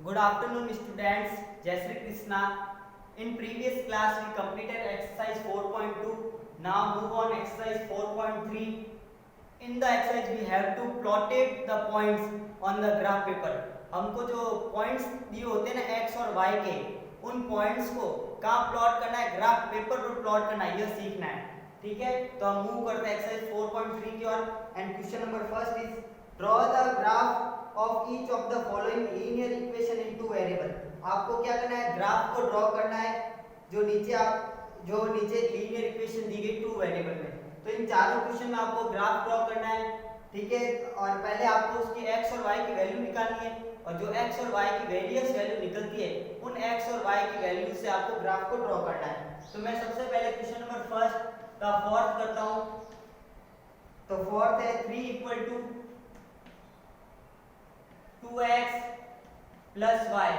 Good afternoon, students. Jai Shri Krishna. In previous class, we completed exercise 4.2. Now move on exercise 4.3. In the exercise, we have to plotted the points on the graph paper. हमको जो points दिए होते हैं ना x और y के, उन points को कहाँ प्लॉट करना है, ग्राफ पेपर पर प्लॉट करना है, यह सीखना है. ठीक है, तो हम मूव करते हैं एक्सरसाइज 4.3 की ओर. And question number first is draw the graph of each of the following linear equation in two variable. आपको क्या करना है, ग्राफ को ड्रॉ करना है जो नीचे लीनियर इक्वेशन दी गई टू वेरिएबल में. तो इन चारों क्वेश्चन में आपको ग्राफ ड्रॉ करना है. ठीक है, और पहले आपको उसकी x और y की वैल्यू निकालनी है, और जो x और y की वेरियस वैल्यू निकलती है उन x और y की वैल्यू से आपको ग्राफ को ड्रॉ करना है. तो मैं सबसे पहले क्वेश्चन नंबर फर्स्ट का फोर्थ करता हूं. तो फोर्थ है 3 equal to 2x plus y.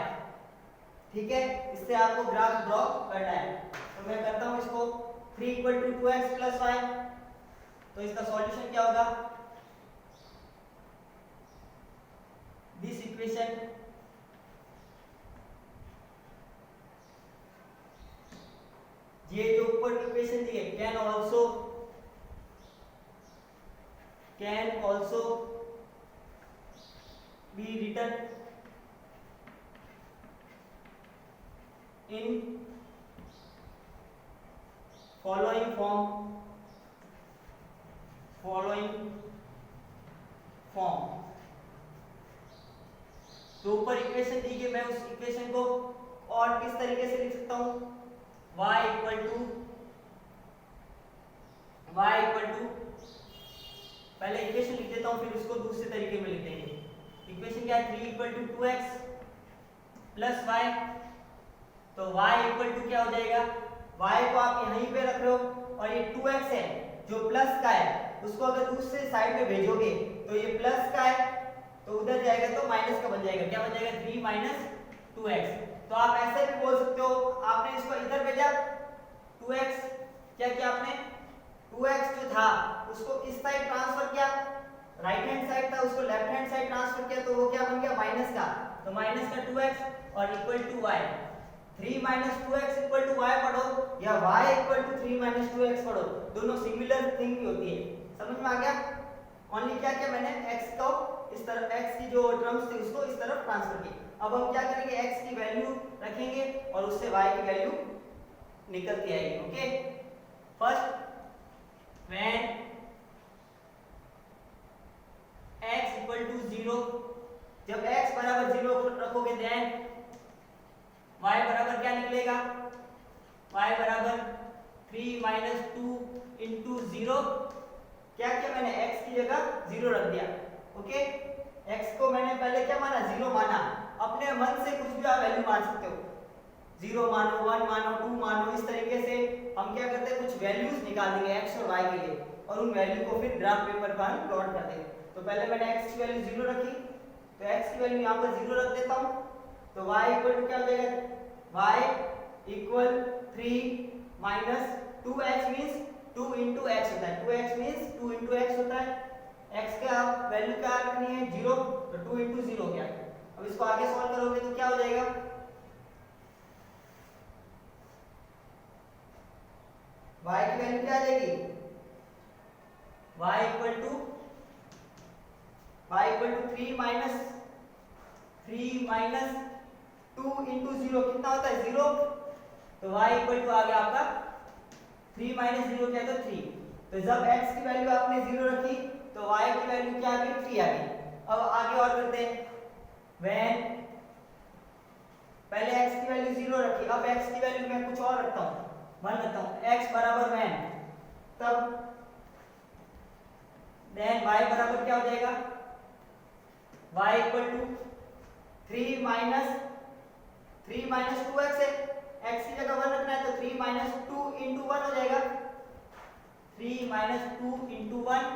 ठीक है, इससे आपको ग्राफ ड्रॉ करना है. तो मैं करता हूं इसको 3 equal to 2x plus y. तो इसका सॉल्यूशन क्या होगा, दिस इक्वेशन ये जो ऊपर इक्वेशन दी है can also be written in following form. तो ऊपर इक्वेशन दी गई, मैं उस इक्वेशन को और किस तरीके से लिख सकता हूं, y इक्वल टू पहले इक्वेशन लिख देता हूं, फिर उसको दूसरे तरीके में लिख देंगे. इक्वेशन क्या है, 3 equal to 2x plus y. तो y इक्वल टू क्या हो जाएगा, y को आप यहीं पे रख लो, और ये 2x है जो प्लस का है, उसको अगर दूसरे साइड में भेजोगे तो ये प्लस का है, तो उधर जाएगा तो माइनस का बन जाएगा. क्या बन जाएगा, 3 माइनस 2x. तो आप ऐसे भी बोल सकते हो, आपने इसको इधर भेजा 2x, क्या किया आपने, 2x जो था उसको इस साइड ट्रांसफर किया, राइट हैंड साइड था उसको लेफ्ट हैंड साइड ट्रांसफर किया, तो वो क्या बन गया, माइनस का. तो माइनस का 2x और equal to y. 3 minus 2x equal to y पढ़ो या y equal to 3 minus 2x पढ़ो, दोनों सिमिलर थिंग ही होती है. समझ में आ गया. ओनली क्या किया मैंने, x को इस तरफ, x की जो टर्म्स थी उसको इस तरफ ट्रांसफर की. अब हम क्या करेंगे, x की वैल्यू रखेंगे और उससे y की वैल्यू निकलती आएगी. Okay, first when x equal to 0, जब x बराबर 0 रखोगे देन y बराबर क्या निकलेगा, y बराबर 3 माइनस 2 इंटू 0. क्या किया मैंने, x की जगह 0 रख दिया. ओके, x को मैंने पहले क्या माना, 0 माना. अपने मन से कुछ भी आप वैल्यू मान सकते हो, 0 मानो, 1 मानो, 2 मानो. इस तरीके से हम क्या करते हैं, कुछ वैल्यूज निकाल देंगे x और y के लिए, और उन वैल्यू को फिर ग्राफ पेपर पर हम प्लॉट कर देंगे. तो पहले मैंने x की वैल्यू 0 रखी, तो x की वैल्यू यहाँ पर 0 रख देता हूँ. तो y इक्वल टू क्या हो जाएगा, y equal 3 minus 2x means 2 into x होता है, 2x मीन्स 2 इंटू एक्स होता है. x का वैल्यू क्या रखनी है, 0, तो 2 इंटू 0 हो गया. अब इसको आगे सॉल्व करोगे तो क्या हो जाएगा, y की वैल्यू क्या आ जाएगी, y equal to 3 minus 2 into 0 कितना होता है, 0. तो y इक्वल टू आ गया आपका 3 माइनस 0 क्या, तो 3. तो जब x की वैल्यू आपने 0 रखी तो y की वैल्यू क्या आ गई, 3 आ गई. अब आगे और करते हैं, व्हेन पहले x की वैल्यू 0 रखी, अब x की वैल्यू मैं कुछ और रखता हूं, मान लेता हूं x बराबर व्हेन, तब देन y बराबर क्या हो जाएगा, y equal to 3 minus 2x है, x की जगह 1 रखना है, तो 3 माइनस 2 इंटू 1 हो जाएगा, 3 माइनस 2 इंटू 1.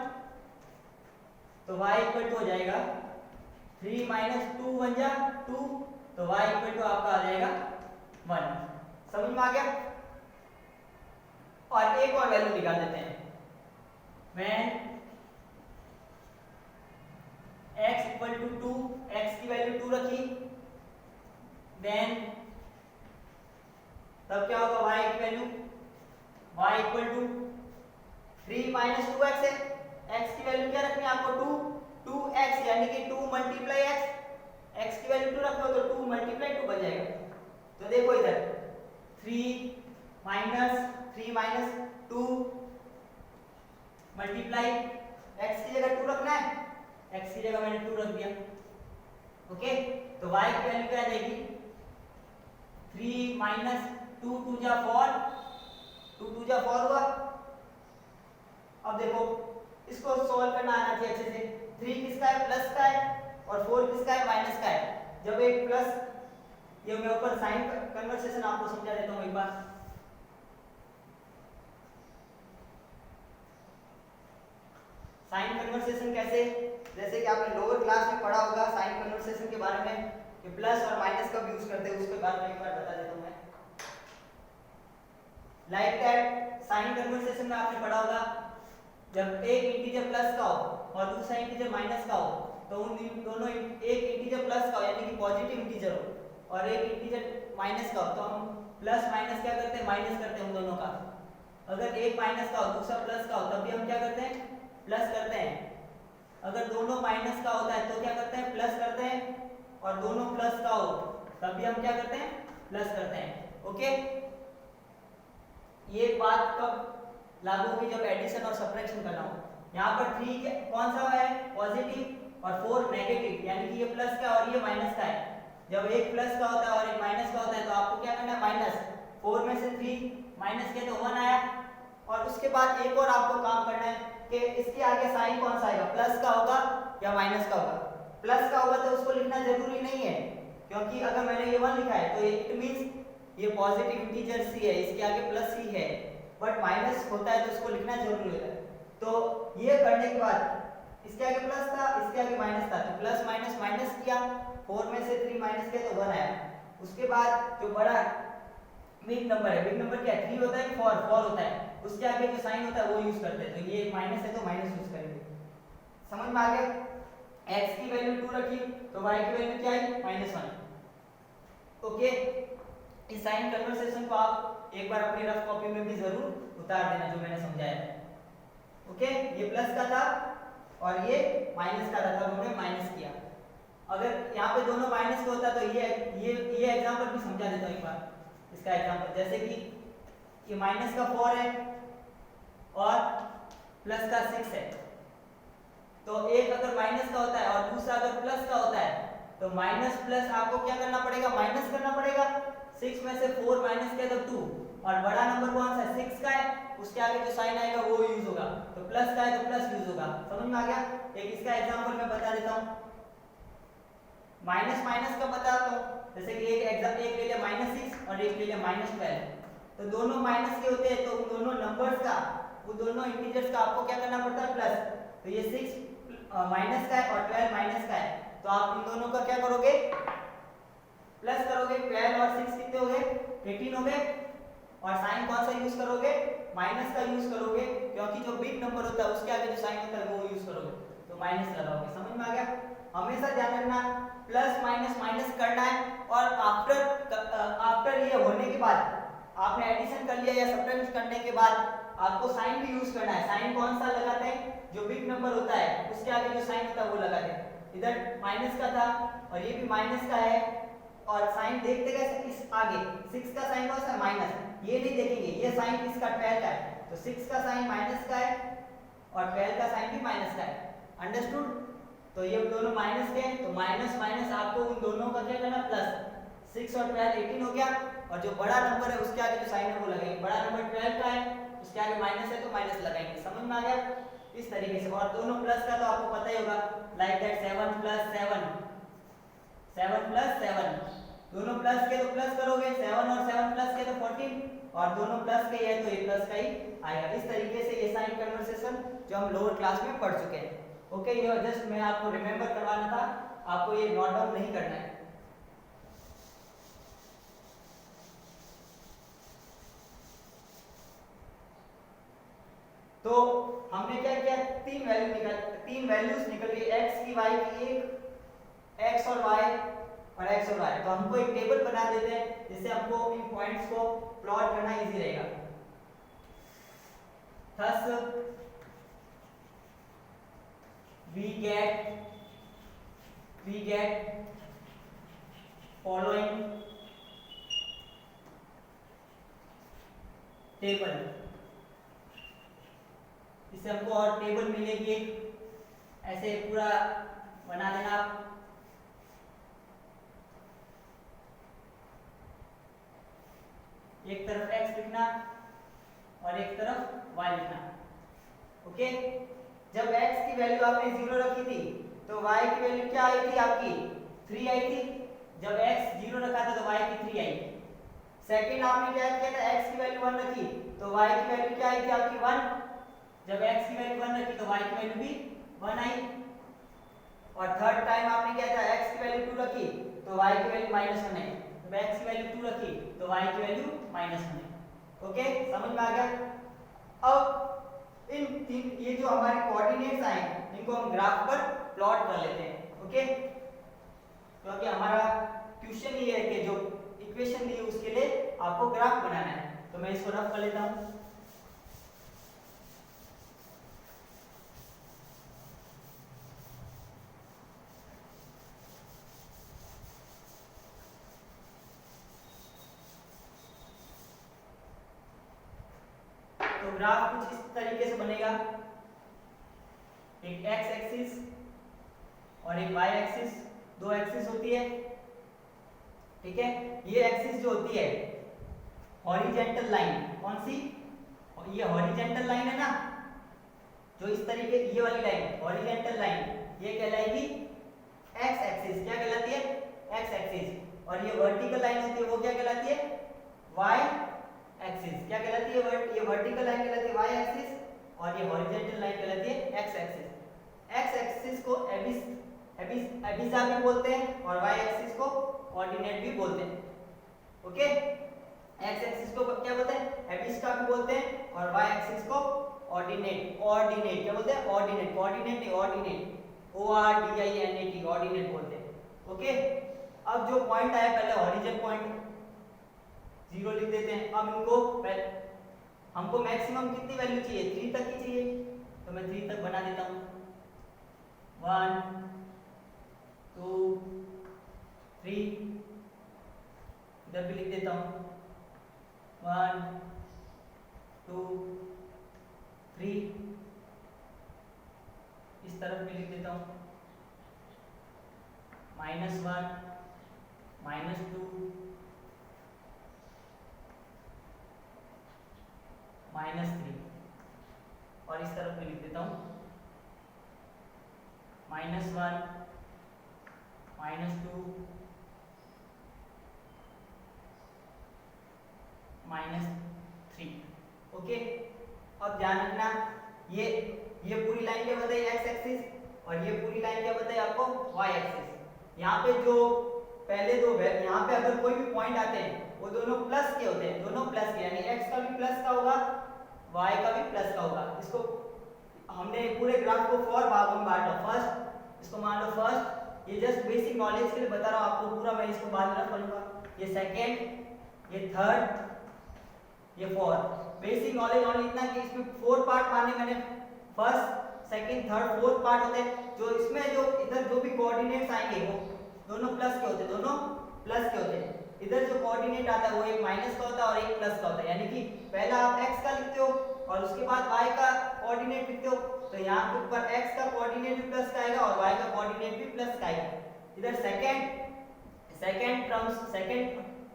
तो y इक्वल टू हो जाएगा 3 माइनस 2 1 जा 2, तो y इक्वल टू आपका आ जाएगा 1. समझ में आ गया. और एक और वैल्यू निकाल देते हैं, मैं x इक्वल टू 2, x की वैल्यू 2 रखी, देन तब क्या होगा y की value y equal to 3 minus 2x है, x की वैल्यू क्या रखनी है आपको 2x यानी कि 2 मल्टीप्लाई x की वैल्यू 2 रखो तो 2 मल्टीप्लाई 2 बन जाएगा। तो देखो इधर 3 माइनस 2 मल्टीप्लाई x की जगह 2 रखना है, x की जगह मैंने 2 रख दिया। ओके तो y की वैल्यू क्या आ जाएगी 3 माइनस 2 2 जा 4 2 2 जा 4 हुआ। अब देखो इसको सॉल्व करना आना चाहिए अच्छे से। 3 किसका है प्लस का है और 4 किसका है माइनस का है। जब एक प्लस ये मैं ऊपर साइन कन्वर्सेशन आपको समझा देता हूँ एक बार। साइन कन्वर्सेशन कैसे, जैसे कि आपने लोअर क्लास में पढ़ा होगा साइन कन्वर्सेशन के बारे में कि प्लस और माइनस कब यूज करते हैं, उसके बारे में एक बार बता देता हूँ मैं। लाइक दैट साइन कन्वर्सेशन में आपने पढ़ा होगा जब एक इंटीजर प्लस का हो और दूसरा इंटीजर माइनस का हो तो उन दोनों एक इंटीजर प्लस का हो यानी कि पॉजिटिव इंटीजर हो और एक इंटीजर माइनस का हो तो हम प्लस माइनस क्या करते हैं माइनस करते हैं उन दोनों का। अगर एक माइनस का हो दूसरा प्लस का हो तब भी हम क्या करते हैं प्लस करते हैं। अगर दोनों माइनस का होता है तो क्या करते हैं प्लस करते हैं और दोनों प्लस का हो तब भी हम क्या करते हैं प्लस करते हैं। ओके ये बात कब लागू होगी जब एडिशन और सब्ट्रैक्शन करना हो। यहाँ पर 3 कौन सा है पॉजिटिव और 4 नेगेटिव यानी कि ये प्लस का और ये माइनस का है। जब एक प्लस का होता है और एक माइनस का होता है तो आपको क्या करना है माइनस 4 में से 3 माइनस किया तो 1 आया। और उसके बाद एक और आपको काम करना है कि इसके आगे साइन कौन सा आएगा प्लस का होगा या माइनस का होगा। प्लस का होगा तो उसको लिखना जरूरी नहीं है क्योंकि अगर मैंने ये 1 लिखा है तो इट मींस ये पॉजिटिव इंटीजर सी है, इसके आगे प्लस ही है, बट माइनस होता है तो उसको लिखना जरूरी होता है। तो ये करने के बाद इसके आगे प्लस था इसके आगे माइनस था तो प्लस माइनस माइनस किया 4 में से 3 माइनस किया तो 1 आया। उसके बाद जो बड़ा बिग नंबर है, बिग नंबर क्या है 3 होता है 4 होता है, उसके आगे जो साइन होता है वो यूज करते हैं। तो ये माइनस है तो माइनस यूज करेंगे। समझ में आ गया। x की वैल्यू 2 रखी तो y की वैल्यू क्या है -1। ओके इस साइन कन्वर्सेशन को आप एक बार अपनी रफ कॉपी में भी जरूर उतार देना जो मैंने समझाया है। ओके ये प्लस का था और ये माइनस का था तो हमने माइनस किया। अगर यहाँ पे दोनों माइनस का होता तो ये एग्जांपल भी समझा देता हूँ एक बार। इसका एग्जांपल जैसे कि ये माइनस का 4 है और प्लस का 6 है तो एक अगर माइनस का होता है और दूसरा अगर प्लस का होता है तो माइनस प्लस आपको क्या करना पड़ेगा माइनस करना पड़ेगा। 6 में से 4 माइनस किया तो 2 और बड़ा नंबर कौन सा है 6 का है, उसके आगे जो साइन आएगा वो यूज होगा। तो प्लस का है तो प्लस यूज होगा। समझ में आ गया। एक इसका एग्जांपल मैं बता देता हूँ। माइनस माइनस का बताता हूँ जैसे कि एक ले लिया -6 और एक ले लिया -12 तो दोनों माइनस के होते हैं तो उन दोनों नंबर्स का वो दोनों इंटीजर्स का आपको क्या करना पड़ता है प्लस। तो ये 6 माइनस का है और 12 माइनस का है तो आप इन दोनों का क्या करोगे प्लस करोगे। 12 और 6 कितने हो गए 18 हो गए और साइन कौन सा यूज करोगे माइनस का यूज करोगे क्योंकि जो बिग नंबर होता है उसके आगे जो साइन होता है वो यूज करोगे तो माइनस लगाओगे। समझ में आ गया। हमेशा ध्यान रखना प्लस माइनस माइनस करना है और आफ्टर ये होने के बाद आपने एडिशन कर लिया या सब्ट्रैक्शन करने के बाद आपको साइन भी यूज करना है। साइन कौन सा लगाते हैं जो बिग नंबर होता है उसके आगे जो साइन होता है वो लगाते हैं। इधर माइनस का था और ये भी माइनस का है और साइन देखते कैसे इस आगे 6 का साइन कौन सा है माइनस, ये नहीं देखेंगे ये साइन इसका 12 का है तो 6 का साइन माइनस का है और 12 का साइन भी माइनस का है। अंडरस्टूड। तो ये दोनों माइनस के हैं तो माइनस माइनस आपको उन दोनों का क्या करना प्लस। 6 और 12 18 हो गया और जो बड़ा नंबर है उसके आगे जो साइन है वो लगाएंगे। बड़ा नंबर 12 का है उसके आगे माइनस है तो माइनस लगाएंगे। समझ में आ गया। इस तरीके से और दोनों प्लस का तो आपको पता ही होगा लाइक दैट 7 + 7 7 + 7 दोनों प्लस के तो प्लस करोगे 7 और 7 प्लस के तो 14 और दोनों प्लस के है तो ये प्लस का ही आएगा। इस तरीके से ये साइन कन्वर्सेशन जो हम लोअर क्लास में पढ़ चुके हैं। ओके ये जस्ट मैं आपको रिमेंबर करवाना था, आपको ये नोट डाउन नहीं करना है। तो हमने क्या किया तीन वैल्यूज निकल गई x की y की एक x और y और x और y। तो हमको एक टेबल बना देते हैं जिससे हमको इन पॉइंट्स को प्लॉट करना इजी रहेगा। Thus we get following table. इससे हमको और टेबल मिलेगी एक, ऐसे पूरा बना देना आप। एक तरफ x लिखना और एक तरफ y लिखना। ओके, जब x की वैल्यू आपने 0 रखी थी तो y की वैल्यू क्या आई थी आपकी 3 आई थी। जब x 0 रखा था तो y की 3 आई। सेकंड आपने क्या किया था, x की वैल्यू 1 रखी तो y की वैल्यू क्या आई थी आपकी 1। जब x की वैल्यू 1 रखी तो y की वैल्यू भी 1 आई। और थर्ड टाइम आपने क्या था, x की वैल्यू 2 रखी तो y की वैल्यू -1 आई। जब x की वैल्यू 2 रखी तो y की वैल्यू -1 आई। ओके, समझ में आ गया। अब इन तीन ये जो हमारे कोऑर्डिनेट्स आए इनको हम ग्राफ पर प्लॉट कर लेते हैं। ओके, क्योंकि हमारा क्वेश्चन ये है कि जो इक्वेशन दी है उसके लिए आपको ग्राफ बनाना है। तो मैं इसको रफ कर लेता हूं। तो ग्राफ कुछ इस तरीके से बनेगा, एक x एक्सिस और एक y एक्सिस, दो एक्सिस होती है। ठीक है, ये एक्सिस जो होती है हॉरिजेंटल लाइन, कौन सी, ये हॉरिजेंटल लाइन है ना, जो इस तरीके ये वाली लाइन हॉरिजेंटल लाइन, ये कहलाएगी x एक्सिस। क्या कहलाती है, x एक्सिस। और ये वर्टिकल लाइन होती है वो क्या कहलाती है, y एक्सिस। क्या कहलाती है, ये वर्टिकल लाइन कहलाती है y एक्सिस और ये हॉरिजॉन्टल लाइन कहलाती है x एक्सिस। x एक्सिस को एबिसा भी बोलते हैं और y एक्सिस को कोऑर्डिनेट भी बोलते हैं। ओके, x एक्सिस को क्या बोलते हैं, एबिस का भी बोलते हैं और y एक्सिस को ऑर्डिनेट क्या बोलते हैं, ऑर्डिनेट, कोऑर्डिनेट नहीं ऑर्डिनेट, ORDINAT, ऑर्डिनेट बोलते हैं। ओके, अब जो पॉइंट आया पहले हॉरिजॉन पॉइंट 0 लिख देते हैं। अब इनको हमको मैक्सिमम कितनी वैल्यू चाहिए, 3 तक की चाहिए, तो मैं 3 तक बना देता हूं। 1 2 3, इधर भी लिख देता हूं 1 2 3, इस तरफ भी लिख देता हूं -1 -2 -3, और इस तरफ भी लिख देता हूं -1 -2 -3। ओके, अब ध्यान रखना ये पूरी लाइन क्या बताई x एक्सिस और ये पूरी लाइन क्या बताई आपको y एक्सिस। यहाँ पे जो पहले दो यहाँ पे अगर कोई भी पॉइंट आते हैं वो दोनों प्लस के होते हैं, दोनों प्लस के, यानी x का भी प्लस का होगा y का भी प्लस का होगा। इसको हमने पूरे ग्राफ को 4 भागों में बांटा। फर्स्ट, इसको मान लो फर्स्ट, ये जस्ट बेसिक नॉलेज के लिए बता रहा हूँ आपको, पूरा मैं इसको बाद में पढ़ूंगा। ये सेकंड, ये थर्ड, ये फोर्थ। बेसिक नॉलेज ओनली इतना कि इसमें 4 पार्ट माने मैंने, first second third fourth part होते हैं। जो इसमें जो इधर जो भी कोऑर्डिनेट्स आएंगे वो दोनों प्लस के होते हैं, दोनों प्लस के होते हैं। इधर जो कोऑर्डिनेट आता है वो एक माइनस का होता है और एक प्लस का होता है, यानी कि पहला आप x का लिखते हो और उसके बाद y का कोऑर्डिनेट लिखते हो, तो यहाँ पे ऊपर x का कोऑर्डिनेट भी प्लस का आएगा और y का कोऑर्डिनेट भी प्लस का आएगा। इधर सेकंड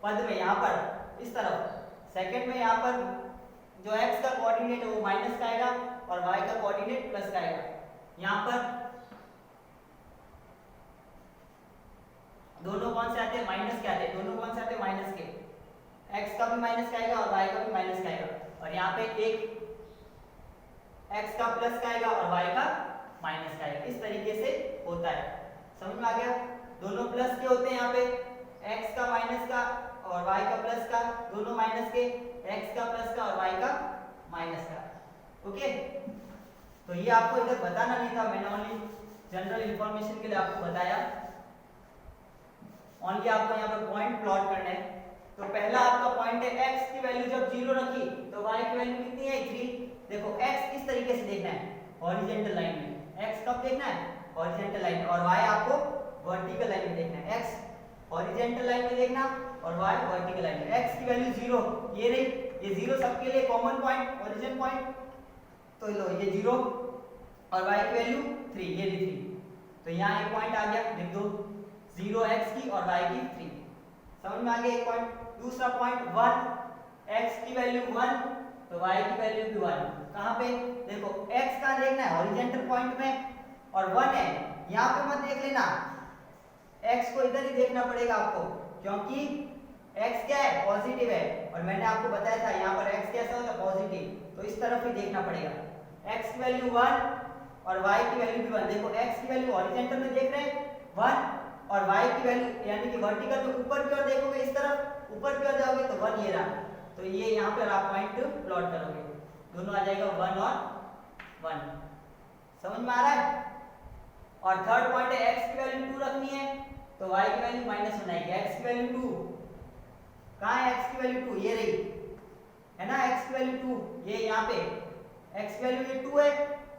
पद में यहाँ पर इस तरफ सेकंड में यहाँ पर जो x का कोऑर्डिनेट है वो माइनस का आएगा और y का कोऑर्डिनेट प्लस का आएगा। यहाँ पर दोनों कौन से आते हैं, माइनस के आते हैं, दोनों कौन से आते हैं, माइनस के। x का भी माइनस का आएगा और y का भी माइनस का आएगा। और यहाँ पे एक x का प्लस का आएगा और y का माइनस का आएगा। इस तरीके से होता है, समझ में आ गया। दोनों प्लस के होते हैं, यहाँ पे x का माइनस का और y का प्लस का, दोनों माइनस के, x का प्लस का और y का माइनस का। ओके, तो ये आपको इधर बताना नहीं था, मैंने ओनली जनरल इंफॉर्मेशन के लिए आपको बताया। ओनली आपको यहाँ पर पॉइंट प्लॉट करना है। तो पहला आपका पॉइंट है x की वैल्यू जब 0 रखी तो y की वैल्यू कितनी है 3। देखो x किस तरीके से देखना है, हॉरिजॉन्टल लाइन में। x कब देखना है, हॉरिजॉन्टल लाइन में, और y आपको वर्टिकल लाइन में देखना है। x हॉरिजॉन्टल लाइन में देखना और y वर्टिकल लाइन में। x की वैल्यू 0, ये रही, ये 0 सबके लिए कॉमन पॉइंट, ओरिजिन पॉइंट। तो लो ये 0 और y की वैल्यू 3, ये भी 3। तो यहाँ एक पॉइंट आ गया, लिख दो 0x की और y की 3। समझ में आ गया एक पॉइंट। दूसरा पॉइंट 1, x की वैल्यू 1 तो y की वैल्यू भी 1। कहाँ पे, देखो x का देखना है हॉरिजॉन्टल पॉइंट में और 1 है, यहाँ पे मत देख लेना, x को इधर ही देखना पड़ेगा आपको, क्योंकि x क्या है, पॉजिटिव है। और मैंने आपको बताया था यहाँ पर x कैसा होता है, पॉजिटिव, तो इस तरफ ही देखना पड़ेगा। x की वैल्यू 1 और y की वैल्यू भी 1। देखो x की वैल्यू हॉरिजॉन्टल में देख रहे हैं 1 और y की वैल्यू यानी कि वर्टिकल में ऊपर की ओर देखोगे, इस तरफ ऊपर की ओर जाओगे तो 1 ये रहा। तो ये यहाँ पर आप पॉइंट प्लॉट करोगे, दोनों आ जाएगा 1 और 1। समझ में आ रहा है। और थर्ड पॉइंट है x की वैल्यू 2 रखनी है तो y की वैल्यू -1 आएगी। x की वैल्यू 2 कहाँ है, x की वैल्यू 2 ये रही है ना, x की वैल्यू 2 ये यहाँ पे, x की वैल्यू ये 2 है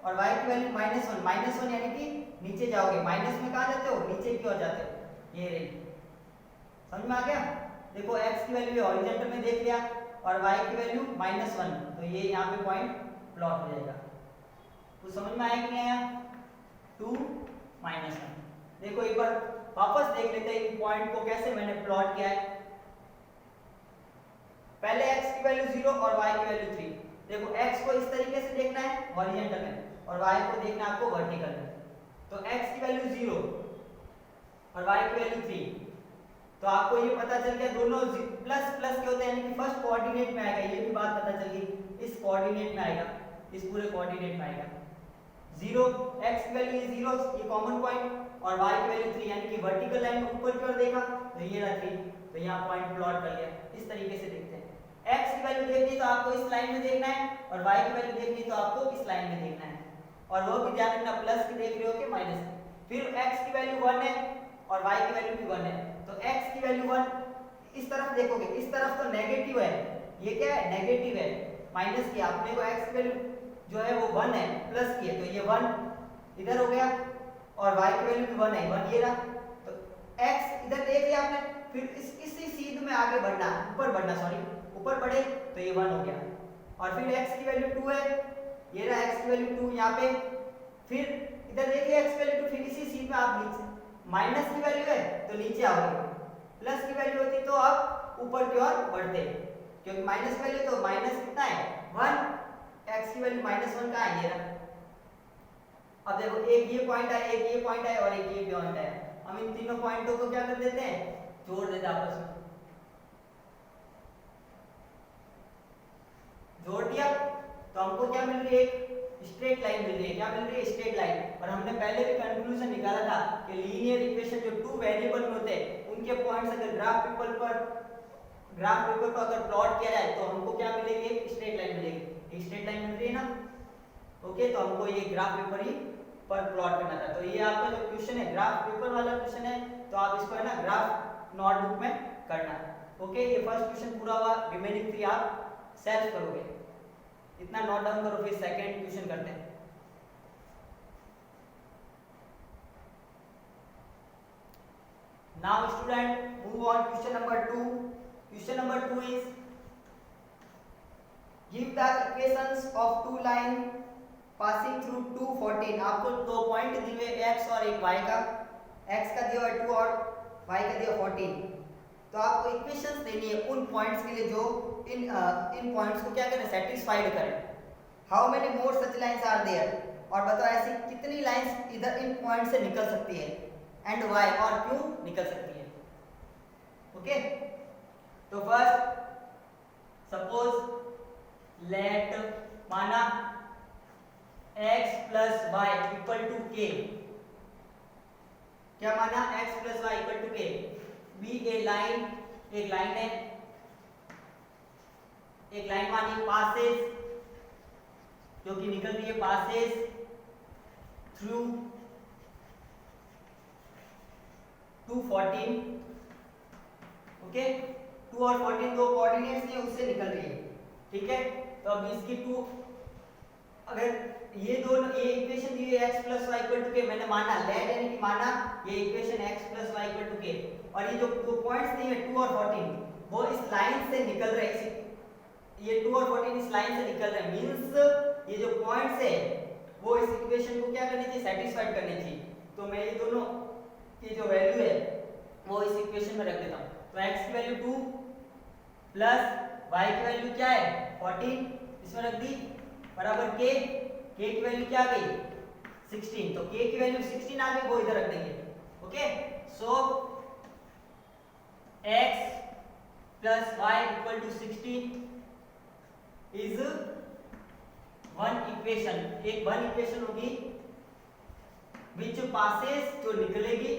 और y की वैल्यू -1 यानी कि नीचे जाओगे, माइनस में कहाँ जाते हो, नीचे की ओर जाते हो, ये रही। समझ में आ गया। देखो x की वैल्यू हॉरिजॉन्टल में देख लिया और y की वैल्यू -1, तो ये यहाँ पे पॉइंट प्लॉट हो जाएगा। तो समझ में आया कि नहीं आया, 2 -1। देखो एक बार वापस देख लेते हैं इन पॉइंट को कैसे मैंने प्लॉट किया है। पहले x की वैल्यू 0 और y की वैल्यू 3। देखो x को इस तरीके से देखना है हॉरिजॉन्टल में और y को देखना है आपको वर्टिकल में। तो x की वैल्यू 0 और y की वैल्यू 3, तो आपको ये पता चल गया दोनों प्लस प्लस के होते हैं, यानी कि फर्स्ट कोऑर्डिनेट में आएगा, ये भी बात पता चल गई, इस कोऑर्डिनेट में आएगा, इस पूरे कोऑर्डिनेट में आएगा 0। x की वैल्यू 0 ये कॉमन पॉइंट और y की वैल्यू 3 यानी कि वर्टिकल लाइन में ऊपर की ओर देखा तो ये रहा 3, तो यहाँ पॉइंट प्लॉट कर लिया। इस तरीके से देखते हैं। x की वैल्यू देखनी तो आपको इस लाइन में देखना है और y की वैल्यू देखनी तो आपको इस लाइन में देखना है, और वो भी ध्यान रखना प्लस की देख रहे हो कि माइनस की। फिर x की वैल्यू 1 है और y की वैल्यू भी 1 है, तो x की वैल्यू 1 इस तरफ देखोगे, इस तरफ तो नेगेटिव है, ये क्या है, नेगेटिव है, माइनस की। आपने को x की वैल्यू जो है वो 1 है, प्लस की है, तो ये 1 इधर हो गया और y की वैल्यू भी 1 है, 1 ये रहा। तो x इधर देख लिया आपने, फिर इसी सीध में आगे बढ़ना, ऊपर बढ़ना, सॉरी ऊपर बढ़े तो ये 1 हो गया। और फिर x की वैल्यू 2 है, ये रहा x की वैल्यू 2 यहाँ पे। फिर इधर देखिए x की वैल्यू 2, फिर इसी सीध में आप नीचे माइनस की वैल्यू है तो नीचे आओगे, प्लस की वैल्यू होती तो आप ऊपर की ओर बढ़ते, क्योंकि माइनस की वैल्यू तो माइनस कितना है 1, x की वैल्यू -1 का है, ये रहा। अब देखो एक ये पॉइंट है, एक ये पॉइंट है और एक ये पॉइंट है, हम इन तीनों पॉइंटों को क्या कर देते हैं, जोड़ देते हैं आपस में। जोड़ दिया तो हमको क्या मिल रही है, एक स्ट्रेट लाइन मिल रही है। क्या मिल रही है, स्ट्रेट लाइन। और हमने पहले भी कंक्लूजन निकाला था कि लीनियर इक्वेशन जो 2 वेरिएबल में होते हैं उनके पॉइंट्स अगर ग्राफ पेपर को अगर प्लॉट किया जाए तो हमको क्या मिलेगी, स्ट्रेट लाइन मिलेगी। एक स्ट्रेट लाइन मिल रही है ना, ओके। तो हमको ये ग्राफ पेपर ही पर प्लॉट करना था। तो ये आपका जो क्वेश्चन है ग्राफ पेपर वाला क्वेश्चन है, तो आप इसको है ना ग्राफ नोटबुक में करना, ओके। ये फर्स्ट क्वेश्चन पूरा हुआ, रिमेनिंग 3 आप सेल्फ करोगे। इतना नोट डाउन करो, फिर सेकंड क्वेश्चन करते हैं। Now student move on question number 2। Question number 2 is give the equations of two line passing through 2 14। आपको दो पॉइंट दिए हुए x और एक y का, x का दिया हुआ 2 और y का दिया 14। तो आपको इक्वेशंस देनी है उन पॉइंट्स के लिए जो इन पॉइंट्स को क्या करें, सेटिस्फाइड करें। How many more such lines are there, और बताओ ऐसी कितनी लाइंस इधर इन पॉइंट से निकल सकती है, एंड व्हाई, और क्यों निकल सकती है, ओके। तो फर्स्ट सपोज लेट माना x plus y equal to k, क्या माना x plus y equal to k, be a line, एक लाइन है, एक लाइन मानी पासेस, जो कि निकल रही है पासेस थ्रू 2 14 ओके 2 और 14 दो कोऑर्डिनेट्स नहीं उससे निकल रही है, ठीक है। तो अब इसकी 2 अगर ये दोनों ये इक्वेशन दी है x plus y equal to k, मैंने माना लेट यानी कि माना ये equation x plus y equal to k, और ये जो दो पॉइंट्स दिए हैं 2 और 14 वो इस लाइन से निकल रहे हैं, ये 2 और 14 इस लाइन से निकल रहे हैं, मींस ये जो पॉइंट्स है वो इस इक्वेशन को क्या करनी चाहिए, सेटिस्फाइड करनी चाहिए। तो मैं ये दोनों की जो वैल्यू है वो इस इक्वेशन में रख देता हूं। तो x की वैल्यू 2 प्लस y की वैल्यू क्या है 14 इसमें रख दी बराबर k की वैल्यू क्या आ गई 16, तो k की वैल्यू 16 आ गई, वो इधर रख देंगे। Okay so x plus y equal to 16 is one equation, एक वन इक्वेशन होगी विच पासेस जो निकलेगी,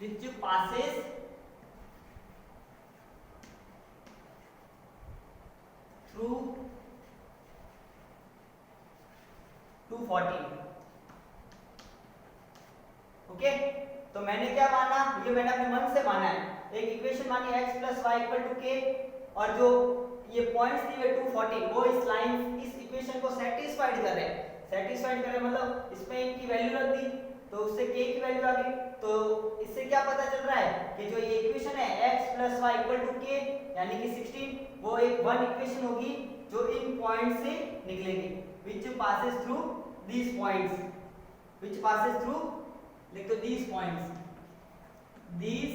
विच पासेस थ्रू 214। ओके तो मैंने क्या माना, ये मैंने अपने मन से माना है, एक इक्वेशन मानी x plus y equal to k, और जो ये पॉइंट्स दिए हुए 214 वो इस लाइन इस इक्वेशन को सेटिस्फाइड कर रहे हैं, सेटिस्फाइड कर रहे हैं मतलब इसमें इनकी वैल्यू रख दी तो उससे k की वैल्यू आ गई। तो इससे क्या पता चल रहा है कि जो ये इक्वेशन है x plus y equal to k यानी कि 16 वो एक वन इक्वेशन होगी जो इन पॉइंट से निकलेगी, विच passes through these points, which passes through लिख दो दीज पॉइंट्स, these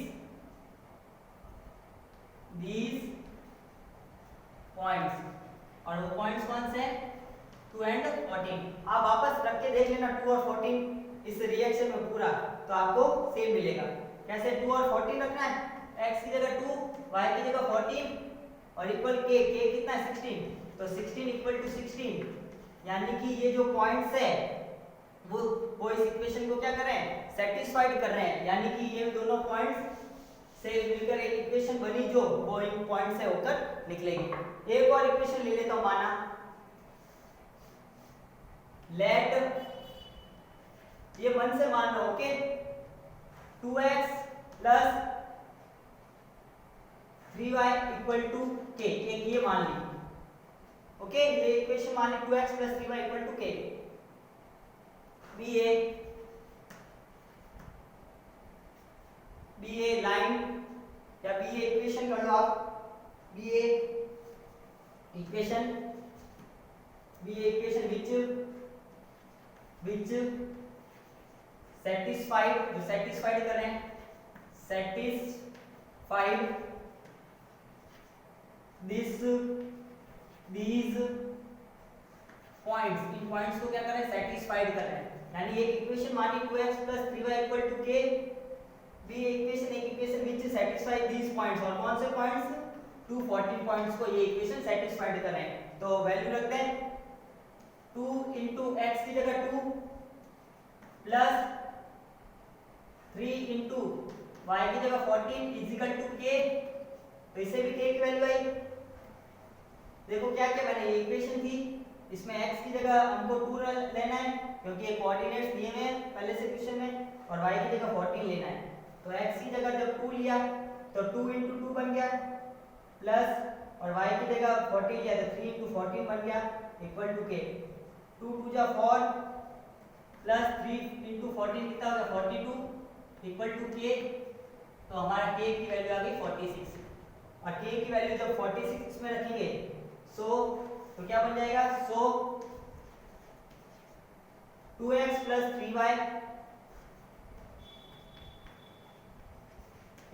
पॉइंट्स, और वो पॉइंट्स कौन से हैं 2 and 14। आप वापस रख के देख लेना 2 और 14 इस रिएक्शन में पूरा, तो आपको सेम मिलेगा। कैसे 2 और 14 रखना है, x की जगह 2 y की जगह 14 और इक्वल k कितना है 16, तो 16 इक्वल टू 16 यानी कि ये जो पॉइंट्स है वो इस इक्वेशन को क्या कर रहे हैं सेटिस्फाइड कर रहे हैं, यानी कि ये दोनों पॉइंट्स से मिलकर एक इक्वेशन बनी जो वो इन पॉइंट से होकर निकलेगी। एक और इक्वेशन ले लेता हूं, माना लेट, ये मन से मान लो okay 2x plus 3y equal to k, एक ये मान ली ओके, ये इक्वेशन मान ली 2x plus 3y equal to k, be a line या बी ए इक्वेशन कर लो आप, be a equation which satisfied, जो सेटिस्फाइड कर रहे हैं सेटिस्फाइड these पॉइंट्स, इन पॉइंट्स को क्या कर रहे हैं सेटिस्फाइड कर रहे हैं, यानी एक इक्वेशन मानी 2x plus 3y equal to k, be equation एक equation which satisfy these points, और कौन से पॉइंट्स 214 पॉइंट्स को ये इक्वेशन सेटिस्फाइड कर रहे हैं। तो वैल्यू रखते हैं 2 इंटू एक्स की जगह 2 प्लस 3 इंटू वाई की जगह 14 इजिकल टू k, तो इसे भी k की वैल्यू आई। देखो क्या क्या मैंने ये इक्वेशन थी, इसमें x की जगह हमको 2 लेना है क्योंकि ये कोऑर्डिनेट्स दिए हुए हैं पहले से क्वेश्चन में, और y की जगह 14 लेना है। तो x की जगह जब 2 लिया तो 2 इंटू 2 बन गया प्लस, और y की जगह 14 लिया तो 3 इंटू 14 बन गया इक्वल टू k, 2 2 जा 4 प्लस 3 इंटू 14 कितना हो गया 42 इक्वल टू k, तो हमारा k की वैल्यू आ गई 46, और k की वैल्यू जब 46 इसमें रखेंगे तो क्या बन जाएगा, 2x plus 3y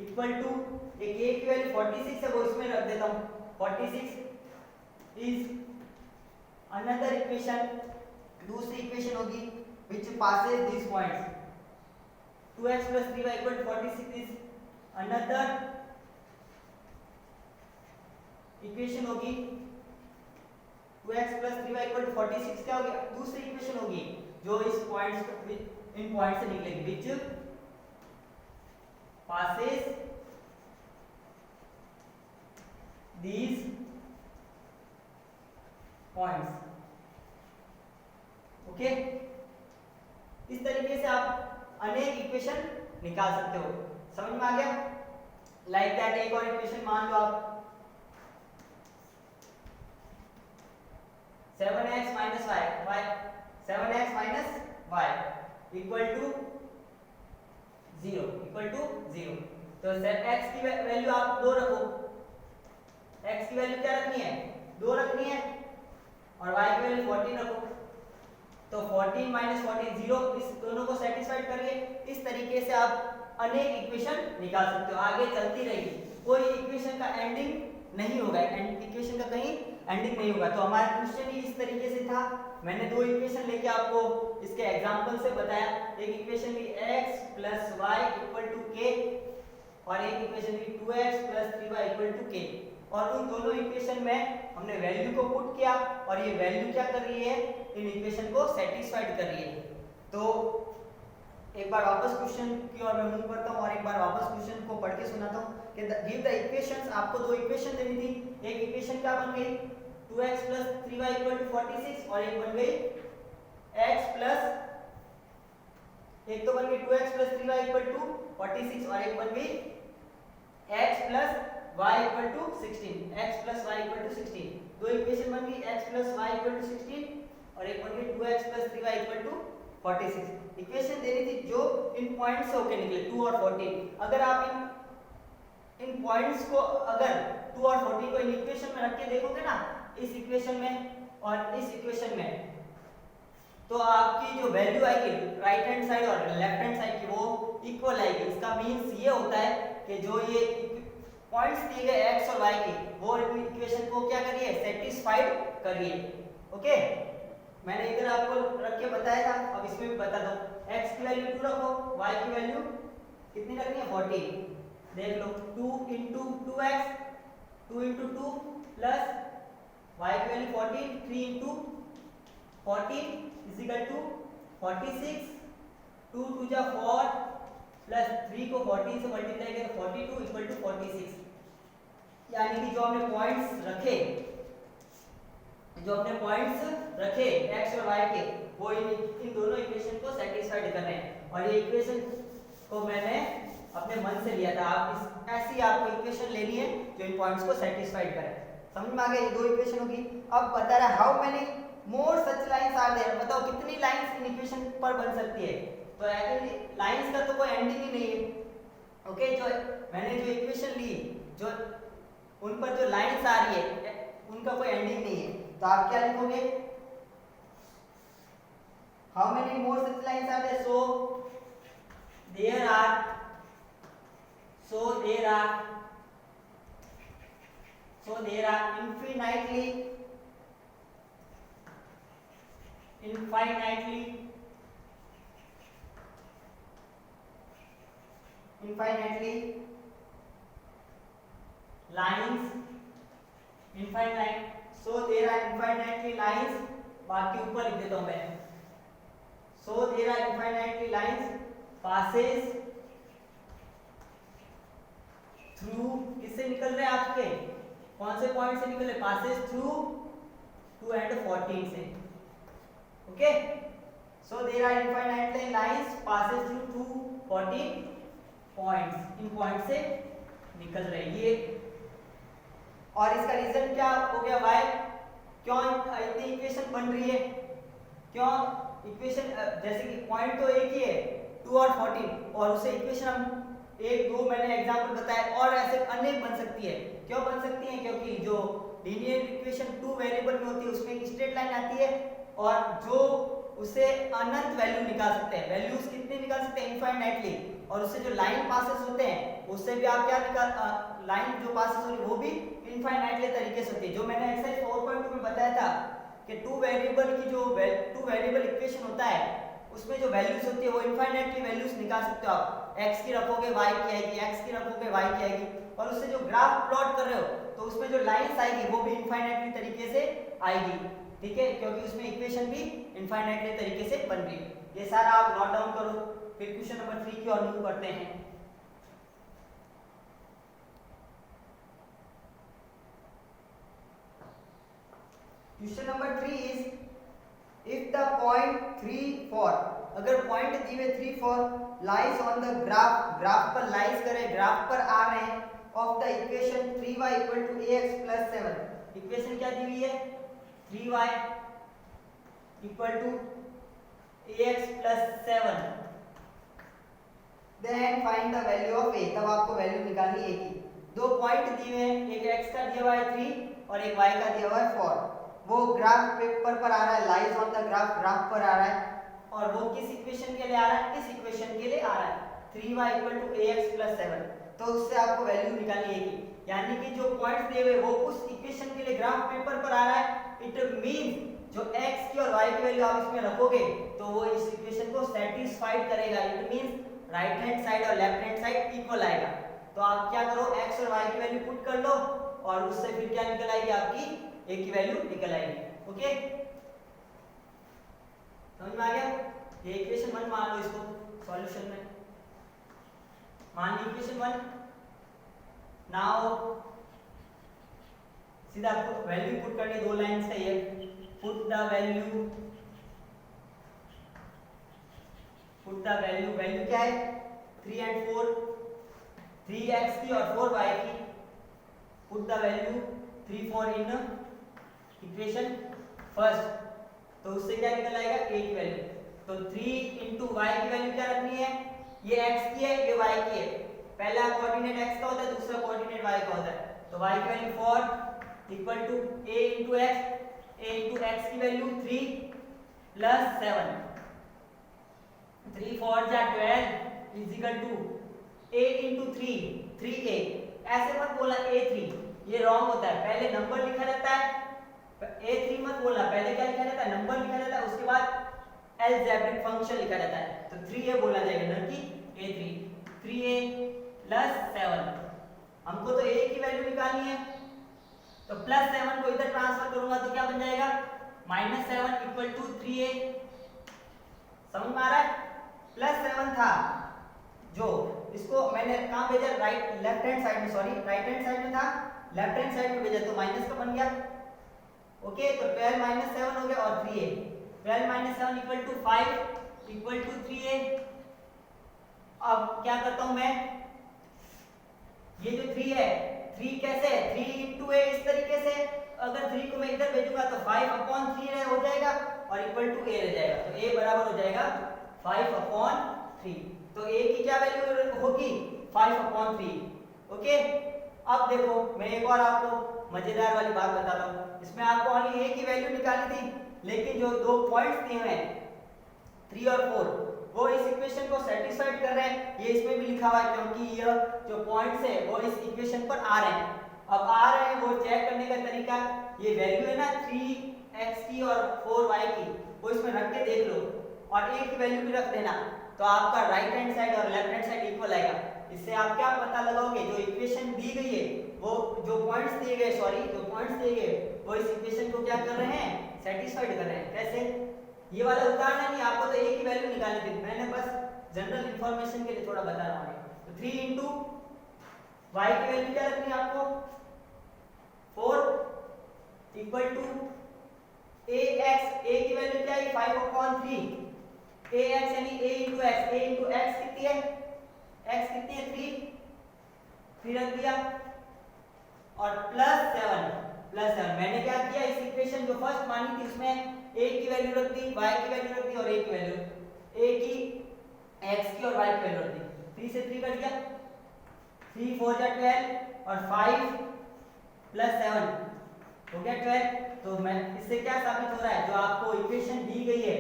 equal to, एक a की वैल्यू 46 है वो इसमें रख देता हूं, 46 इज अनदर इक्वेशन, दूसरी इक्वेशन होगी which passes this points, 2x plus 3y equal to 46 is another equation होगी, 2x plus 3y equal to 46 क्या होगी, दूसरी इक्वेशन होगी जो इस पॉइंट्स इन पॉइंट से निकलेगी, विच passes these points। ओके इस तरीके से आप अनेक इक्वेशन निकाल सकते हो। समझ में आ गया? लाइक दैट एक और इक्वेशन मान लो आप 7x minus y 7x minus y equal to 0 तो x की वैल्यू आप 2 रखो, x की वैल्यू क्या रखनी है 2 रखनी है और y की वैल्यू 14 रखो। तो 14 माइनस 14 0, इस दोनों को सेटिस्फाइड करिए। इस तरीके से आप अनेक इक्वेशन निकाल सकते हो, आगे चलती रहेगी, कोई इक्वेशन का एंडिंग नहीं होगा, इक्वेशन का कहीं एंडिंग नहीं होगा। तो हमारा क्वेश्चन ही इस तरीके से था। मैंने 2 इक्वेशन लेके आपको इसके एग्जांपल से बताया। एक इक्वेशन ली x + y = k और एक इक्वेशन ली 2x + 3y = k और उन दोनों इक्वेशन में हमने वैल्यू को पुट किया और ये वैल्यू क्या कर रही है, इन इक्वेशन को सेटिस्फाइड कर रही है। तो एक बार वापस क्वेश्चन की ओर मैं मूव करता हूं और एक बार वापस क्वेश्चन को पढ़ के सुनाता हूं कि गिव द इक्वेशंस। आपको 2 इक्वेशन देनी थी, एक इक्वेशन क्या बन गई 2x + 3y = 46 और एक बन गई x प्लस, एक तो बन गई 2x + 3y = 46 और एक बन गई x + y = 16, x + y = 16। 2 equation बन गई x + y = 16 और एक बन गई 2x + 3y = 46। इक्वेशन देनी थी जो इन पॉइंट से होके निकले 2 और 14। अगर आप इन पॉइंट्स को अगर 2 और 14 को इन इक्वेशन में रख के देखोगे ना, इस इक्वेशन में और इस इक्वेशन में, तो आपकी जो वैल्यू आएगी राइट हैंड साइड और लेफ्ट हैंड साइड की वो इक्वल आएगी। इसका मींस ये होता है कि जो ये पॉइंट्स दिए गए x और y के, वो इक्वेशन को क्या करिए सेटिस्फाइड करिए। ओके, मैंने इधर आपको रख के बताया था, अब इसमें भी बता दो। x की वैल्यू 2 रखो, y की वैल्यू कितनी रखनी है 14। देख लो 2 × 2x 2 × 2 प्लस y की वैल्यू 14 3 × 14 = 46 2 × 2 = 4 प्लस 3 को 14 से मल्टीप्लाई करें 42 = 46। यानी कि जो हमने पॉइंट्स रखे x और y के, वो इन दोनों इक्वेशन को सेटिस्फाइड कर रहे हैं और ये इक्वेशन को मैंने अपने मन से लिया था। आप ऐसी आपको इक्वेशन लेनी है जो इन पॉइंट्स को सेटिस्फाइड करे। समझ में आ गया? ये 2 इक्वेशन होगी। अब बता रहा है how many more such lines are there, बताओ कितनी लाइंस इन इक्वेशन पर बन सकती है। तो एक्चुअली लाइंस का तो कोई एंडिंग ही नहीं है। ओके, जो मैंने जो इक्वेशन ली, जो उन पर जो लाइंस आ रही है उनका कोई एंडिंग नहीं है। तो आप क्या लिखोगे, how many more such lines are there, so there are infinitely lines, so there are infinitely lines, बाकी ऊपर लिख देता हूं मैं, so there are infinitely lines passes through, किससे निकल रहे हैं आपके, कौन से पॉइंट से निकल रहे, passes through 2 and 14 से। Okay, so there are infinitely lines passes through 2 14 points, in point से निकल रहे हैं ये। और इसका रीजन क्या हो गया y, क्यों इतनी इक्वेशन बन रही है, क्यों इक्वेशन, जैसे कि पॉइंट तो एक ही है 2 और 14 और उसे इक्वेशन हम 1 2 मैंने एग्जांपल बताया और ऐसे अनेक बन सकती है। क्यों बन सकती है, क्योंकि जो लीनियर इक्वेशन 2 वेरिएबल में होती है उसमें एक स्ट्रेट लाइन आती है और जो उसे अनंत वैल्यू निकाल सकते हैं, वैल्यूज कितनी निकाल सकते हैं इनफाइनाइटली, और उससे जो लाइन पासेस होते हैं उससे भी आप क्या निकाल, लाइन जो पासेस हो रही वो भी इनफाइनाइटली तरीके से होती है। जो मैंने एक्सरसाइज 4.2 में बताया था कि 2 वेरिएबल की जो 2 वेरिएबल इक्वेशन होता है उसमें जो वैल्यूज होती है वो इनफाइनाइटली वैल्यूज निकाल सकते हो आप। x की रखोगे y की आएगी, x की रखोगे y की आएगी, और उससे जो ग्राफ प्लॉट कर रहे हो तो उसमें जो लाइंस आएगी वो भी इनफाइनाइटली तरीके से आएगी। ठीक है, क्योंकि उसमें इक्वेशन भी इनफाइनाइटली तरीके से बन रही है। ये सारा आप नोट डाउन करो, फिर क्वेश्चन नंबर 3 की ओर मूव करते हैं। Question number 3 is, if the point 3 4 अगर पॉइंट दी हुए 3 4 lies on the graph, graph पर लाइज करे, ग्राफ पर आ रहे हैं of the equation 3y equal to ax plus 7। Equation क्या दी हुई है? 3y equal to ax plus 7। Then find the value of a, तब आपको वैल्यू निकालनी है a की। दो पॉइंट दिए हैं, एक x का दिया हुआ है 3 और एक y का दिया हुआ है 4। वो ग्राफ पेपर पर आ रहा है, lies on the graph, graph पर आ रहा है, और वो किस इक्वेशन के लिए आ रहा है? इस इक्वेशन के लिए आ रहा है 3y equal to ax plus 7। तो उससे आपको वैल्यू निकालनी है की, यानी कि जो पॉइंट्स दिए हुए वो उस इक्वेशन के लिए ग्राफ पेपर पर आ रहा है। इट मींस जो x की और y की वैल्यू आप इसमें रखोगे तो वो इस इक्वेशन को सेटिस्फाइड करेगा। It means right hand side और लेफ्ट हैंड साइड इक्वल आएगा। तो आप क्या करो, x और y की वैल्यू पुट कर लो और उससे फिर क्या निकल आएगी? आपकी a की वैल्यू निकल आएगी। ओके, समझ में आ गया? ये इक्वेशन 1 मान लो, इसको सॉल्यूशन में मान ली इक्वेशन 1। नाउ सीधा आपको वैल्यू पुट करनी है, दो लाइंस का ये पुट द वैल्यू, वैल्यू क्या है? 3 एंड 4, 3x की और 4y की। Put the value 3 4 in equation first, तो उससे क्या निकल आएगा? a की वैल्यू। तो 3 इंटू y की वैल्यू क्या रखनी है? ये x की है, ये y की है। पहला कोऑर्डिनेट x का होता है, दूसरा कोऑर्डिनेट y का होता है। तो y की value 4 equal to a into x की वैल्यू 3 प्लस 7। 3 4 जा 12 is equal to a into 3a। ऐसे मत बोला a3, ये रॉन्ग होता है। पहले नंबर लिखा जाता है, a3 मत बोलना, पहले क्या लिखा जाता है? नंबर लिखा जाता है, उसके बाद अलजेब्रिक फंक्शन लिखा जाता है। तो 3a बोला जाएगा, न कि a3। 3a प्लस 7, हमको तो a की वैल्यू निकालनी है, तो प्लस 7 को इधर ट्रांसफर करूंगा तो क्या बन जाएगा? -7 इक्वल टू 3a। समझ में आ रहा है? प्लस 7 था जो, इसको मैंने कहां भेजा? लेफ्ट हैंड साइड में, सॉरी राइट हैंड साइड में था, लेफ्ट हैंड साइड में भेजा तो माइनस का बन गया। ओके, तो 12 - 7 हो गया और 3a। 12 - 7 equal to 5 equal to 3a। अब क्या करता हूं मैं, ये जो 3 है, 3 कैसे है? 3 इंटू a इस तरीके से। अगर 3 को मैं इधर भेजूंगा तो 5/3 हो जाएगा और इक्वल टू a रह जाएगा। तो a बराबर हो जाएगा 5/3। तो a की क्या वैल्यू होगी? 5/3। ओके, अब देखो मैं एक और आपको मजेदार वाली बात बताता हूँ। इसमें आपको ओनली a की वैल्यू निकालनी थी, लेकिन जो दो पॉइंट्स दिए हुए हैं 3 और 4 वो इस इक्वेशन को सेटिस्फाइड कर रहे हैं। ये इसमें भी लिखा हुआ है, क्योंकि यह जो पॉइंट्स है वो इस इक्वेशन पर आ रहे हैं। अब आ रहे हैं, वो चेक करने का तरीका, ये वैल्यू है ना 3x की और 4y की, वो इसमें रख के देख लो और a की वैल्यू भी रख देना, तो आपका राइट हैंड साइड और लेफ्ट हैंड साइड इक्वल आएगा। इससे आप क्या पता लगाओगे? जो इक्वेशन दी गई है, वो जो पॉइंट्स दिए गए, जो पॉइंट्स दिए गए वो इस इक्वेशन को क्या कर रहे हैं? सेटिस्फाइड कर रहे हैं। कैसे? ये वाला उदाहरण है नहीं, आपको तो a की वैल्यू निकालनी थी, मैंने बस जनरल इंफॉर्मेशन के लिए थोड़ा बता रहा हूँ। तो 3 इंटू y की वैल्यू क्या रखनी है आपको? 4 इक्वल टू ax, a की वैल्यू क्या है? 5/3। ax यानी a इंटू x, कितनी है? x कितनी है? 3 रख दिया और प्लस 7। मैंने क्या किया? इस इक्वेशन जो फर्स्ट मानी थी उसमें a की वैल्यू रख दी, y की वैल्यू रख दी और a की वैल्यू, a की, x की और y की वैल्यू रख दी। 3 से 3 कट गया, 3 4 जा 12 और 5 प्लस 7 हो गया 12। तो मैं इससे क्या साबित हो रहा है? जो आपको इक्वेशन दी गई है,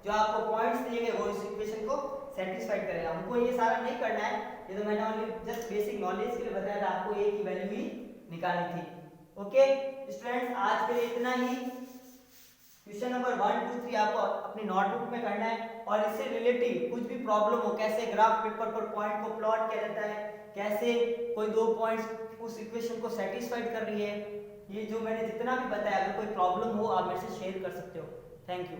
जो आपको पॉइंट्स दिए गए, वो इस इक्वेशन को सेटिस्फाइड करेगा। हमको ये सारा नहीं करना है, ये तो मैंने ओनली जस्ट बेसिक नॉलेज के लिए बताया था, आपको a की वैल्यू ही निकालनी थी। ओके स्टूडेंट्स, आज के लिए इतना ही। क्वेश्चन नंबर 1 2 3 आपको अपनी नोटबुक में करना है, और इससे रिलेटिव कुछ भी प्रॉब्लम हो, कैसे ग्राफ पेपर पर पॉइंट को प्लॉट किया जाता है, कैसे कोई दो पॉइंट्स उस इक्वेशन को सेटिस्फाइड कर रही है, ये जो मैंने जितना भी बताया, अगर कोई प्रॉब्लम हो आप मेरे से शेयर कर सकते हो। Thank you.